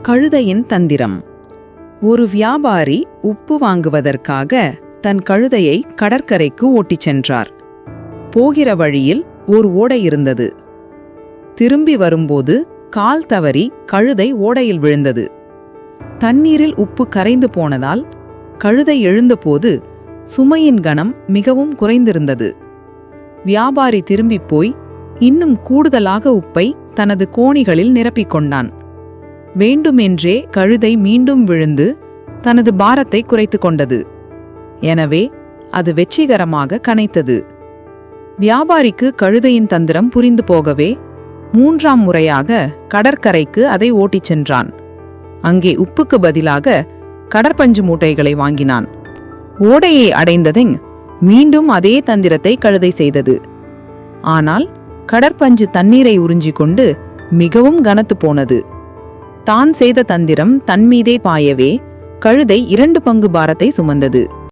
கழுதையின் தந்திரம். ஒரு வியாபாரி உப்பு வாங்குவதற்காக தன் கழுதையை கடற்கரைக்கு ஓட்டிச் சென்றார். போகிற வழியில் ஒரு ஓடை இருந்தது. திரும்பி வரும்போது கால் தவறி கழுதை ஓடையில் விழுந்தது. தண்ணீரில் உப்பு கரைந்து போனதால் கழுதை எழுந்தபோது சுமையின் கனம் மிகவும் குறைந்திருந்தது. வியாபாரி திரும்பிப் போய் இன்னும் கூடுதலாக உப்பை தனது கோணிகளில் நிரப்பிக் கொண்டான். வேண்டுமென்றே கழுதை மீண்டும் விழுந்து தனது பாரத்தை குறைத்து கொண்டது. எனவே அது வெற்றிகரமாக கனைத்தது. வியாபாரிக்கு கழுதையின் தந்திரம் புரிந்து போகவே 3ஆம் முறையாக கடற்கரைக்கு அதை ஓட்டிச் சென்றான். அங்கே உப்புக்கு பதிலாக கடற்பஞ்சு மூட்டைகளை வாங்கினான். ஓடையை அடைந்ததும் மீண்டும் அதே தந்திரத்தை கழுதை செய்தது. ஆனால் கடற்பஞ்சு தண்ணீரை உறிஞ்சிக்கொண்டு மிகவும் கனத்து போனது. தான் செய்த தந்திரம் தன்மீதே பாயவே கழுதை 2 பங்கு பாரத்தை சுமந்தது.